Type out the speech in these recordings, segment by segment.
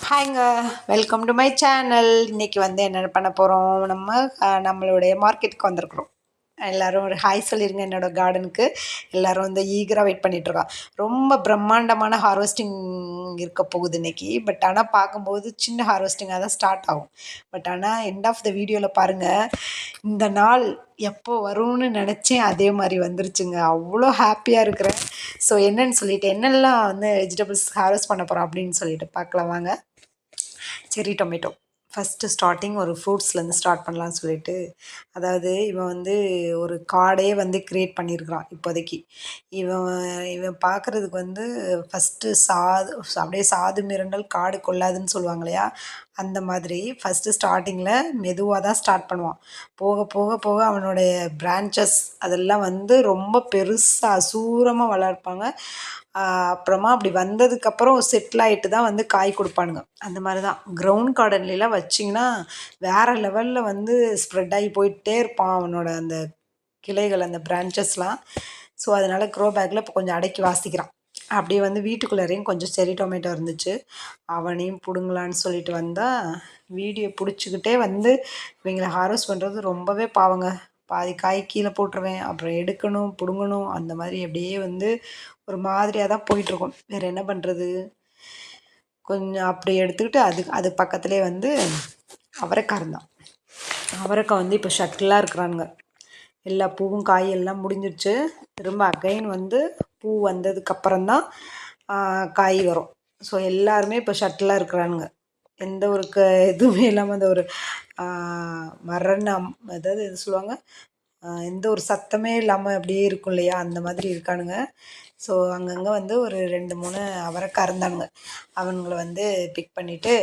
ஹாய்ங்க. Welcome to my channel. இன்றைக்கி வந்து என்ன பண்ண போகிறோம், நம்மளுடைய மார்க்கெட்டுக்கு வந்திருக்குறோம். எல்லோரும் ஒரு ஹாய் சொல்லிடுங்க. என்னோடய கார்டனுக்கு எல்லோரும் வந்து ஈகராக வெயிட் பண்ணிகிட்ருக்கோம். ரொம்ப பிரம்மாண்டமான ஹார்வெஸ்டிங் இருக்க போகுது இன்றைக்கி. பட் ஆனால் பார்க்கும்போது சின்ன ஹார்வெஸ்டிங்காக தான் ஸ்டார்ட் ஆகும். பட் ஆனால் எண்ட் ஆஃப் த வீடியோவில் பாருங்கள், இந்த நாள் எப்போ வரும்னு நினச்சேன், அதே மாதிரி வந்துருச்சுங்க. அவ்வளோ ஹாப்பியாக இருக்கிறேன். ஸோ என்னென்னு சொல்லிவிட்டு என்னெல்லாம் வந்து வெஜிடபிள்ஸ் ஹார்வெஸ்ட் பண்ண போகிறோம் அப்படின்னு சொல்லிட்டு பார்க்கலாம் வாங்க. செர்ரி டொமேட்டோ ஃபஸ்ட்டு ஸ்டார்டிங் ஒரு ஃப்ரூட்ஸ்லேருந்து ஸ்டார்ட் பண்ணலான்னு சொல்லிட்டு, அதாவது இவன் வந்து ஒரு கார்டே வந்து க்ரியேட் பண்ணியிருக்கிறான் இப்போதைக்கு. இவன் இவன் பார்க்குறதுக்கு வந்து ஃபஸ்ட்டு அப்படியே சாது மிரண்டல் காடு கொள்ளாதுன்னு சொல்லுவாங்க இல்லையா, அந்த மாதிரி ஃபஸ்ட்டு ஸ்டார்டிங்கில் மெதுவாக தான் ஸ்டார்ட் பண்ணுவான். போக போக போக அவனுடைய பிரான்ச்சஸ் அதெல்லாம் வந்து ரொம்ப பெருசாக அசூரமாக வளர்ப்பாங்க. அப்புறமா அப்படி வந்ததுக்கப்புறம் செட்டில் ஆகிட்டு தான் வந்து காய் கொடுப்பானுங்க. அந்த மாதிரி தான் கிரவுண்ட் கார்டன்லாம் வச்சிங்கன்னா வேறு லெவலில் வந்து ஸ்ப்ரெட் ஆகி போயிட்டே இருப்பான் அவனோட அந்த கிளைகள், அந்த பிரான்ச்சஸ்லாம். ஸோ அதனால் க்ரோ பேக்கில் இப்போ கொஞ்சம் அடக்கி வாசிக்கிறான். அப்படியே வந்து வீட்டுக்குள்ளேயும் கொஞ்சம் செர்ரி டொமேட்டோ இருந்துச்சு, அவனையும் பிடுங்கலான்னு சொல்லிட்டு வந்தால் வீடியோ பிடிச்சிக்கிட்டே வந்து இவங்களை ஹார்வெஸ்ட் பண்ணுறது ரொம்பவே பாவங்க. பாதி காய் கீழே போட்டுருவேன், அப்புறம் எடுக்கணும், பிடுங்கணும், அந்த மாதிரி அப்படியே வந்து ஒரு மாதிரியாக தான் போயிட்டுருக்கும். வேறு என்ன பண்ணுறது. கொஞ்சம் அப்படி எடுத்துக்கிட்டு அது பக்கத்துலேயே வந்து அவரைக்காய் இருந்தான். அவரைக்காய் வந்து இப்போ ஷட்டிலாக இருக்கிறானுங்க. எல்லா பூவும் காய் எல்லாம் முடிஞ்சிடுச்சு. திரும்ப அகைன் வந்து பூ வந்ததுக்கப்புறம்தான் காய் வரும். ஸோ எல்லாருமே இப்போ ஷட்டிலாக இருக்கிறானுங்க. எந்த ஒரு இதுவுமே இல்லாமல் அந்த ஒரு மரணம், அதாவது எது சொல்லுவாங்க, எந்த ஒரு சத்தமே இல்லாமல் அப்படியே இருக்கும் இல்லையா, அந்த மாதிரி இருக்கானுங்க. ஸோ அங்கங்கே வந்து ஒரு 2-3 அவரைக்காய் இருந்தானுங்க. அவனுங்களை வந்து பிக் பண்ணிவிட்டு,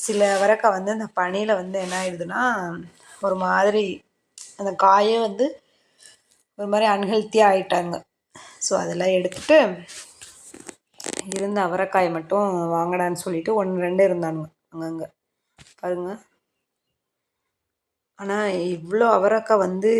சில அவரைக்காய் வந்து அந்த பனியில் வந்து என்ன ஆயிடுதுன்னா ஒரு மாதிரி அந்த காயே வந்து ஒரு மாதிரி அன்ஹெல்த்தியாக ஆகிட்டாங்க. ஸோ அதெல்லாம் எடுத்துகிட்டு இருந்த அவரைக்காயை மட்டும் வாங்கடான்னு சொல்லிவிட்டு 1-2 இருந்தானுங்க அங்கங்கே பாருங்கள். ஆனால் இவ்வளோ அவரைக்காய் வந்து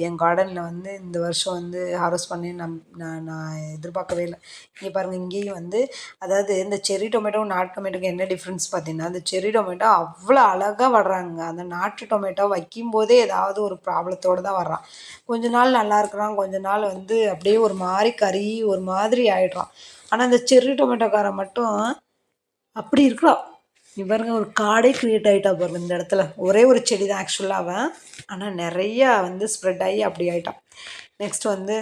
என் கார்டனில் வந்து இந்த வருஷம் வந்து ஹார்வெஸ்ட் பண்ணி நான் எதிர்பார்க்கவே இல்லை. இங்கே பாருங்கள், இங்கேயும் வந்து அதாவது இந்த செர்ரி டொமேட்டோ நாட்டு டொமேட்டோக்கு என்ன டிஃப்ரென்ஸ் பார்த்தீங்கன்னா, அந்த செர்ரி டொமேட்டோ அவ்வளோ அழகாக வர்றாங்க. அந்த நாட்டு டொமேட்டோ வைக்கும்போதே ஏதாவது ஒரு ப்ராப்ளத்தோடு தான் வர்றான். கொஞ்ச நாள் நல்லா இருக்கிறான், கொஞ்ச நாள் வந்து அப்படியே ஒரு மாதிரி கறி ஒரு மாதிரி ஆகிடுறான். ஆனால் இந்த செர்ரி டொமேட்டோக்காரன் மட்டும் அப்படி இருக்கிறான். பாருங்க, ஒரு காடே க்ரியேட் ஆகிட்டா பாருங்க இந்த இடத்துல. ஒரே ஒரு செடி தான் ஆக்சுவலாக அவன், ஆனால் நிறையா வந்து ஸ்ப்ரெட் ஆகி அப்படி ஆகிட்டான். நெக்ஸ்ட் வந்து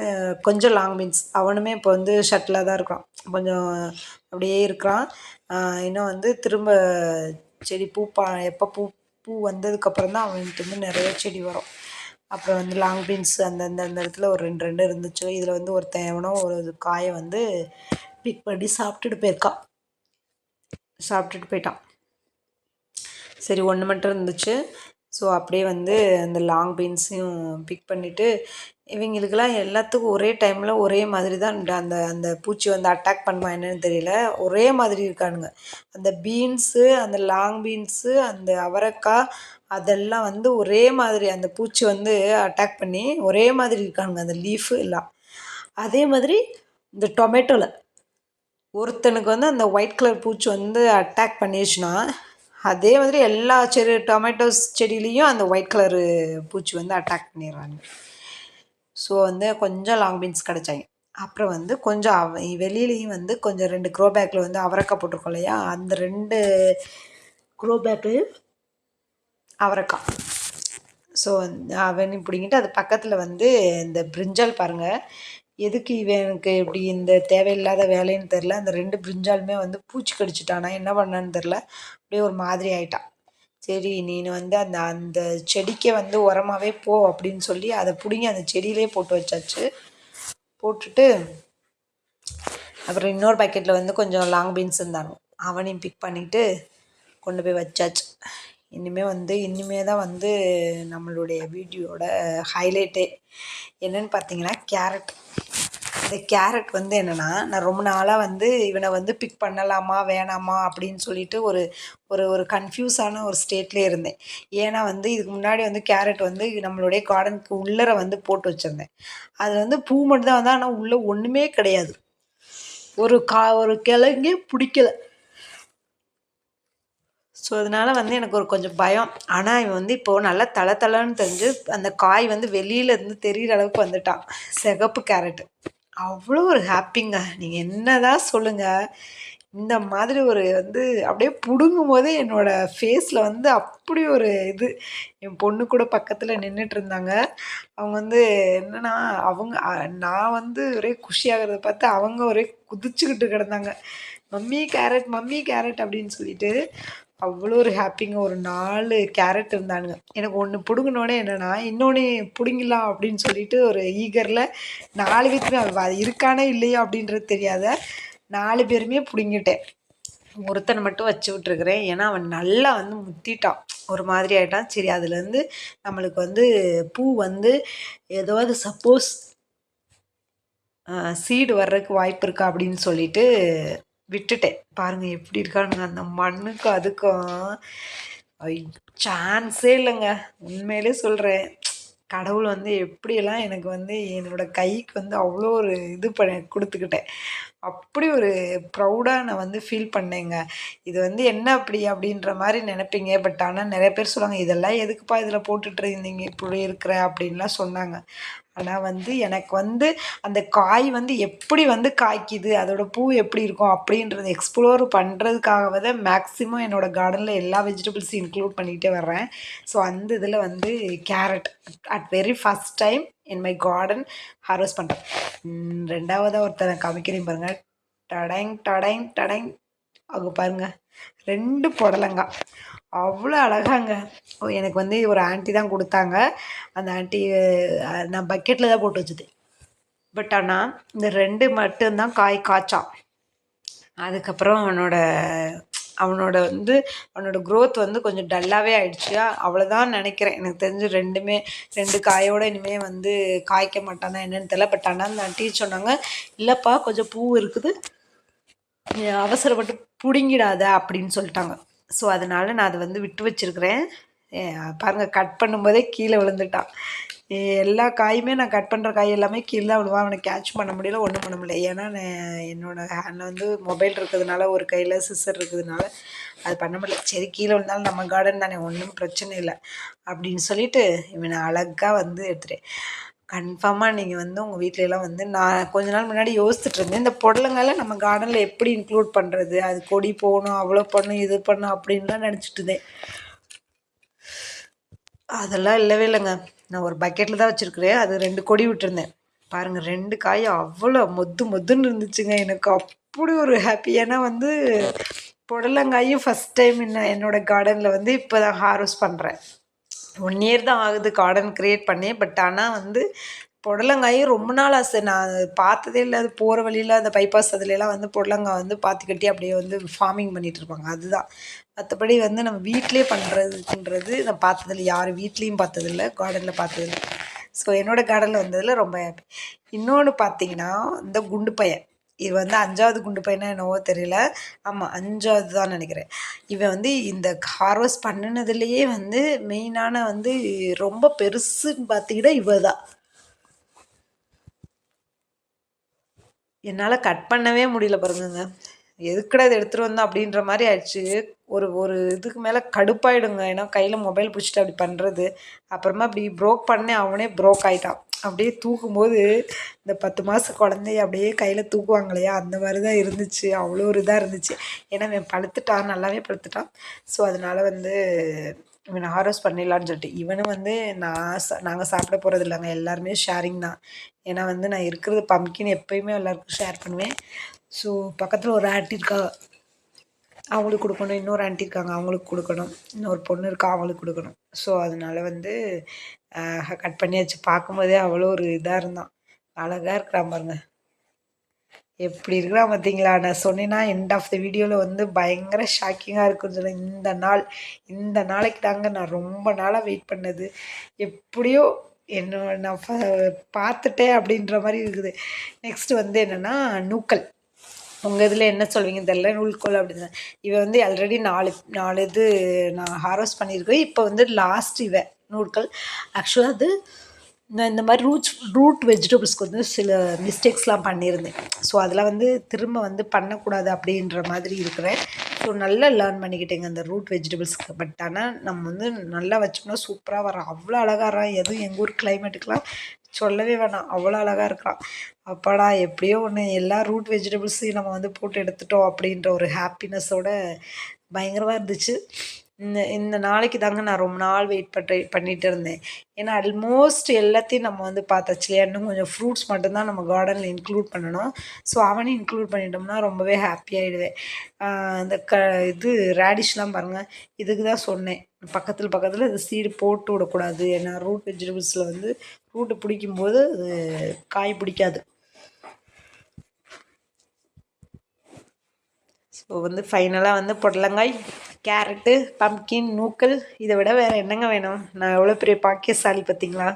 கொஞ்சம் லாங் பீன்ஸ், அவனுமே இப்போ வந்து ஷட்டிலாக தான் இருக்கிறான். கொஞ்சம் அப்படியே இருக்கிறான். இன்னும் வந்து திரும்ப செடி எப்போ பூ வந்ததுக்கப்புறம் தான் அவன்கிட்ட வந்து நிறைய செடி வரும். அப்புறம் வந்து லாங் பீன்ஸ் அந்த இடத்துல ஒரு 2 இருந்துச்சு. இதில் வந்து எவனோ ஒரு காயை வந்து பிக் பண்ணி சாப்பிட்டுட்டு போயிட்டான். சரி, 1 மட்டும் இருந்துச்சு. ஸோ அப்படியே வந்து அந்த லாங் பீன்ஸையும் பிக் பண்ணிவிட்டு, இவங்களுக்கெல்லாம் எல்லாத்துக்கும் ஒரே டைமில் ஒரே மாதிரி தான் அந்த அந்த பூச்சி வந்து அட்டாக் பண்ணுமா என்னன்னு தெரியல, ஒரே மாதிரி இருக்கானுங்க. அந்த பீன்ஸு, அந்த லாங் பீன்ஸு, அந்த அவரைக்காய் அதெல்லாம் வந்து ஒரே மாதிரி அந்த பூச்சி வந்து அட்டாக் பண்ணி ஒரே மாதிரி இருக்கானுங்க, அந்த லீஃபு எல்லாம். அதே மாதிரி இந்த டொமேட்டோவில் ஒருத்தனுக்கு வந்து அந்த ஒயிட் கலர் பூச்சி வந்து அட்டாக் பண்ணிடுச்சுன்னா, அதே மாதிரி எல்லா டொமேட்டோஸ் செடியிலையும் அந்த ஒயிட் கலரு பூச்சி வந்து அட்டாக் பண்ணிடுறாங்க. ஸோ வந்து கொஞ்சம் லாங் பீன்ஸ் கிடச்சாங்க. அப்புறம் வந்து கொஞ்சம் வெளியிலையும் வந்து கொஞ்சம் 2 க்ரோ பேக்கில் வந்து அவரைக்காய் போட்டிருக்கோம் இல்லையா, அந்த 2 க்ரோ பேக்லேயும் அவரைக்காய். ஸோ அவனையும் பிடிங்கிட்டு அது பக்கத்தில் வந்து இந்த பிரிஞ்சால் பாருங்கள், எதுக்கு இவனுக்கு இப்படி இந்த தேவையில்லாத வேலைன்னு தெரில. அந்த 2 பிரிஞ்சாலுமே வந்து பூச்சி கடிச்சிட்டானா என்ன பண்ணான்னு தெரில, அப்படியே ஒரு மாதிரி ஆகிட்டான். சரி, நீனு வந்து அந்த அந்த செடிக்கே வந்து உரமாகவே போ அப்படின்னு சொல்லி அதை பிடுங்கி அந்த செடியிலே போட்டு வச்சாச்சு. போட்டுட்டு அப்புறம் இன்னொரு பேக்கெட்டில் வந்து கொஞ்சம் லாங் பீன்ஸ் இருந்தாங்க, அவனையும் பிக் பண்ணிவிட்டு கொண்டு போய் வச்சாச்சு. இனிமே தான் வந்து நம்மளுடைய வீடியோட ஹைலைட்டே என்னென்னு பார்த்தீங்கன்னா, கேரட். இந்த கேரட் வந்து என்னென்னா, நான் ரொம்ப நாளாக வந்து இவனை வந்து பிக் பண்ணலாமா வேணாமா அப்படின்னு சொல்லிட்டு ஒரு ஒரு ஒரு கன்ஃப்யூஸான ஒரு ஸ்டேட்லேயே இருந்தேன். ஏன்னா வந்து இதுக்கு முன்னாடி வந்து கேரட் வந்து நம்மளுடைய கார்டனுக்கு உள்ளர வந்து போட்டு வச்சுருந்தேன். அது வந்து பூ மட்டும் தான் வந்து, ஆனால் உள்ளே ஒன்றுமே கிடையாது. ஒரு கிழங்கே பிடிக்கல. ஸோ அதனால் வந்து எனக்கு ஒரு கொஞ்சம் பயம். ஆனால் இவன் வந்து இப்போது நல்லா தளன்னு தெரிஞ்சு அந்த காய் வந்து வெளியில இருந்து தெரிகிற அளவுக்கு வந்துட்டான். சிகப்பு கேரட்டு. அவ்வளோ ஒரு ஹாப்பிங்க. நீங்கள் என்னதான் சொல்லுங்கள், இந்த மாதிரி ஒரு வந்து அப்படியே பிடுங்கும்போதே என்னோடய ஃபேஸில் வந்து அப்படி ஒரு இது. என் பொண்ணு கூட பக்கத்தில் நின்றுட்டுருந்தாங்க. அவங்க வந்து என்னன்னா, அவங்க நான் வந்து ஒரே குஷியாகிறத பார்த்து அவங்க ஒரே குதிச்சுக்கிட்டு கிடந்தாங்க. மம்மி கேரட், மம்மி கேரட் அப்படின்னு சொல்லிட்டு. அவ்வளோ ஒரு ஹாப்பிங்க. ஒரு 4 கேரட் இருந்தானுங்க. எனக்கு ஒன்று பிடுங்குனோனே என்னென்னா, இன்னொன்று பிடுங்கிடலாம் அப்படின்னு சொல்லிட்டு ஒரு ஈகரில் 4 பேத்துக்குமே அது இருக்கானே இல்லையோ அப்படின்றது தெரியாத 4 பேருமே பிடுங்கிட்டேன். ஒருத்தனை மட்டும் வச்சு விட்டுருக்குறேன். ஏன்னா அவன் நல்லா வந்து முத்திட்டான். ஒரு மாதிரி ஆகிட்டான். சரி அதுலேருந்து நம்மளுக்கு வந்து பூ வந்து ஏதாவது சப்போஸ் சீடு வர்றதுக்கு வாய்ப்பு இருக்கா அப்படின்னு சொல்லிட்டு விட்டுட்டேன். பாருங்கள் எப்படி இருக்கானுங்க அந்த மண்ணுக்கும் அதுக்கும். சான்ஸே இல்லைங்க. உண்மையிலே சொல்கிறேன். கடவுள் வந்து எப்படியெல்லாம் எனக்கு வந்து என்னோடய கைக்கு வந்து அவ்வளோ ஒரு இது கொடுத்துக்கிட்டேன். அப்படி ஒரு ப்ரௌடாக நான் வந்து ஃபீல் பண்ணேங்க. இது வந்து என்ன அப்படி அப்படின்ற மாதிரி நினைப்பீங்க. பட் ஆனால் நிறைய பேர் சொல்லுவாங்க, இதெல்லாம் எதுக்குப்பா இதில் போட்டுட்டு இருந்தீங்க இப்படி இருக்கிற அப்படின்லாம் சொன்னாங்க. ஆனால் வந்து எனக்கு வந்து அந்த காய் வந்து எப்படி வந்து காய்க்குது, அதோட பூ எப்படி இருக்கும் அப்படின்றத எக்ஸ்ப்ளோர் பண்ணுறதுக்காகவே தான் மேக்ஸிமம் என்னோடய கார்டனில் எல்லா வெஜிடபிள்ஸையும் இன்க்ளூட் பண்ணிகிட்டே வர்றேன். ஸோ அந்த இதில் வந்து carrot at very first time in my garden harvest பண்ணுறேன். ரெண்டாவதாக ஒருத்தரை காமிக்கிறேன் பாருங்கள். டடைங் டடைங் டடைங் அங்கே பாருங்கள் 2 புடலங்காய். அவ்வளோ அழகாங்க. எனக்கு வந்து ஒரு ஆண்டி தான் கொடுத்தாங்க. அந்த ஆண்டி நான் பக்கெட்டில் தான் போட்டு வச்சுது. பட் ஆனால் இந்த 2 மட்டும்தான் காய் காய்ச்சான். அதுக்கப்புறம் அவனோட வந்து அவனோட க்ரோத் வந்து கொஞ்சம் டல்லாகவே ஆயிடுச்சு. அவ்வளோதான் நினைக்கிறேன். எனக்கு தெரிஞ்சு 2 காயோட இனிமேல் வந்து காய்க்க மாட்டானா என்னன்னு தெரியல. பட் ஆனால் அந்த ஆண்டி சொன்னாங்க, இல்லைப்பா கொஞ்சம் பூ இருக்குது, அவசரப்பட்டு பிடுங்கிடாத அப்படின்னு சொல்லிட்டாங்க. ஸோ அதனால் நான் அதை வந்து விட்டு வச்சுருக்கிறேன். பாருங்கள் கட் பண்ணும்போதே கீழே விழுந்துட்டான். எல்லா காயுமே நான் கட் பண்ணுற காய் எல்லாமே கீழே தான் விழுவான். அவனை கேட்ச் பண்ண முடியல, ஒன்றும் பண்ண முடியல. ஏன்னா என்னோடய ஹேண்டில் வந்து மொபைல் இருக்கிறதுனால, ஒரு கையில் சிசர் இருக்கிறதுனால அது பண்ண முடியல. சரி கீழே விழுந்தாலும் நம்ம கார்டன் தானே, ஒன்றும் பிரச்சனை இல்லை அப்படின்னு சொல்லிட்டு இவனை அழகாக வந்து எடுத்துட்டேன். கன்ஃபார்மாக நீங்கள் வந்து உங்கள் வீட்டிலலாம் வந்து நான் கொஞ்ச நாள் முன்னாடி யோசிச்சுட்டு இருந்தேன், இந்த புடலங்கால நம்ம கார்டனில் எப்படி இன்க்ளூட் பண்ணுறது, அது கொடி போகணும், அவ்வளோ பண்ணும், இது பண்ணும் அப்படின்லாம் நினச்சிட்டு இருந்தேன். அதெல்லாம் இல்லவே இல்லைங்க. நான் ஒரு பக்கெட்டில் தான் வச்சுருக்கிறேன். அது 2 கொடி விட்டுருந்தேன். பாருங்கள் 2 காய் அவ்வளோ மொத்துன்னு இருந்துச்சுங்க. எனக்கு அப்படி ஒரு ஹாப்பி. ஏன்னா வந்து புடலங்காயும் ஃபஸ்ட் டைம் என்னோடய கார்டனில் வந்து இப்போ தான் ஹார்வெஸ்ட் பண்ணுறேன். 1 இயர் தான் ஆகுது கார்டன் க்ரியேட் பண்ணி. பட் ஆனால் வந்து புடலங்காயும் ரொம்ப நாள் ஆசை. நான் பார்த்ததே இல்லை. அது போகிற வழியில் அந்த பைபாஸ் அதுலலாம் வந்து புடலங்காய் வந்து பாத்தி கட்டி அப்படியே வந்து ஃபார்மிங் பண்ணிகிட்டு இருப்பாங்க. அதுதான். மற்றபடி வந்து நம்ம வீட்டிலே பண்ணுறதுன்றது நான் பார்த்ததில்ல. யார் வீட்லேயும் பார்த்ததில்ல, கார்டனில் பார்த்ததில்ல. ஸோ என்னோடய கார்டனில் வந்ததில் ரொம்ப ஹாப்பி. இன்னொன்று பார்த்தீங்கன்னா, இந்த குண்டு பையன். இது வந்து 5வது குண்டு பையனா என்னவோ தெரியல. ஆமாம் 5வது தான் நினைக்கிறேன். இவன் வந்து இந்த ஹார்வெஸ்ட் பண்ணினதுலேயே வந்து மெயினான வந்து ரொம்ப பெருசுன்னு பார்த்தீங்கன்னா இவ தான். என்னால் கட் பண்ணவே முடியல பாருங்கங்க. எதுக்குடா இதை எடுத்துகிட்டு வந்தோம் அப்படின்ற மாதிரி ஆயிடுச்சு. ஒரு இதுக்கு மேலே கடுப்பாயிடுங்க. ஏன்னா கையில் மொபைல் பிடிச்சிட்டு அப்படி பண்ணுறது. அப்புறமா அப்படி ப்ரோக் பண்ணேன், அவனே ப்ரோக் ஆகிட்டான். அப்படியே தூக்கும்போது இந்த 10 மாத குழந்தைய அப்படியே கையில் தூக்குவாங்க இல்லையா, அந்த மாதிரி தான் இருந்துச்சு. அவ்வளோ ஒரு இதாக இருந்துச்சு. ஏன்னா இவன் பழுத்துட்டான், நல்லாவே பழுத்துட்டான். ஸோ அதனால் வந்து இவனை ஹார்வெஸ்ட் பண்ணிடலான்னு சொல்லிட்டு இவனும் வந்து நாங்கள் சாப்பிட போகிறது இல்லைங்க, எல்லாருமே ஷேரிங் தான். ஏன்னா வந்து நான் இருக்கிறது பம்கின் எப்போயுமே எல்லாருக்கும் ஷேர் பண்ணுவேன். ஸோ பக்கத்தில் ஒரு ஆண்டி இருக்கா, அவங்களுக்கு கொடுக்கணும். இன்னொரு ஆண்டி இருக்காங்க, அவங்களுக்கு கொடுக்கணும். இன்னொரு பொண்ணு இருக்கா, அவங்களுக்கு கொடுக்கணும். ஸோ அதனால் வந்து கட் பண்ணியாச்சு. பார்க்கும்போதே அவ்வளோ ஒரு இதாக இருந்தான். அழகாக இருக்கிறான் பாருங்க. எப்படி இருக்கிறான் பார்த்தீங்களா. நான் சொன்னேன்னா எண்ட் ஆஃப் த வீடியோவில் வந்து பயங்கர ஷாக்கிங்காக இருக்குன்னு சொல்லி இந்த நாளைக்கு தாங்க நான் ரொம்ப நாளாக வெயிட் பண்ணது. எப்படியோ நான் பார்த்துட்டேன் அப்படின்ற மாதிரி இருக்குது. நெக்ஸ்ட்டு வந்து என்னென்னா நூக்கல். உங்கள் இதில் என்ன சொல்வீங்கன்னு தெரியல, நூல்கோல் அப்படின்னு. இவன் வந்து ஆல்ரெடி 4 இது நான் ஹார்வெஸ்ட் பண்ணியிருக்கேன். இப்போ வந்து லாஸ்ட் நூல்கல். ஆக்சுவலாக அது நான் இந்த மாதிரி ரூட் வெஜிடபிள்ஸ்க்கு வந்து சில மிஸ்டேக்ஸ்லாம் பண்ணியிருந்தேன். ஸோ அதெல்லாம் வந்து திரும்ப வந்து பண்ணக்கூடாது அப்படின்ற மாதிரி இருக்கிறேன். ஸோ ஸோ நல்லா லேர்ன் பண்ணிக்கிட்டேங்க அந்த ரூட் வெஜிடபிள்ஸ்க்கு. பட் ஆனால் நம்ம வந்து நல்லா வச்சோம்னா சூப்பராக வரும். அவ்வளோ அழகாக வரான். எதுவும் எங்கள் ஊர் கிளைமேட்டுக்கெலாம் சொல்லவே வேணாம், அவ்வளோ அழகாக இருக்கான். அப்பாடா எப்படியோ ஒன்று எல்லா ரூட் வெஜிடபிள்ஸையும் நம்ம வந்து போட்டு எடுத்துட்டோம் அப்படின்ற ஒரு ஹாப்பினஸோட பயங்கரமாக இருந்துச்சு. இந்த இந்த நாளைக்கு தாங்க நான் ரொம்ப நாள் வெயிட் பண்ணிட்டு இருந்தேன். ஏன்னா ஆல்மோஸ்ட் எல்லாத்தையும் நம்ம வந்து பார்த்தாச்சு இல்லையா? இன்னும் கொஞ்சம் ஃப்ரூட்ஸ் மட்டும்தான் நம்ம கார்டனில் இன்க்ளூட் பண்ணணும். ஸோ அவனையும் இன்க்ளூட் பண்ணிட்டோம்னா ரொம்பவே ஹாப்பியாகிடுவேன். இந்த இது ரேடிஷ்லாம் பாருங்கள், இதுக்கு தான் சொன்னேன் பக்கத்தில் இது சீடு போட்டு விடக்கூடாது. ஏன்னா ரூட் வெஜிடபிள்ஸில் வந்து ரூட்டு பிடிக்கும்போது அது காய் பிடிக்காது. ஸோ வந்து ஃபைனலாக வந்து புடலங்காய், கேரட்டு, பம்கின், நூக்கல், இதை விட வேறு என்னங்க வேணும்? நான் எவ்வளோ பெரிய பாக்கியசாலி பார்த்தீங்களா?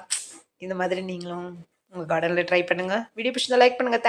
இந்த மாதிரி நீங்களும் உங்கள் கார்டனில் ட்ரை பண்ணுங்கள். வீடியோ பிடிச்சிருந்தா லைக் பண்ணுங்கள்.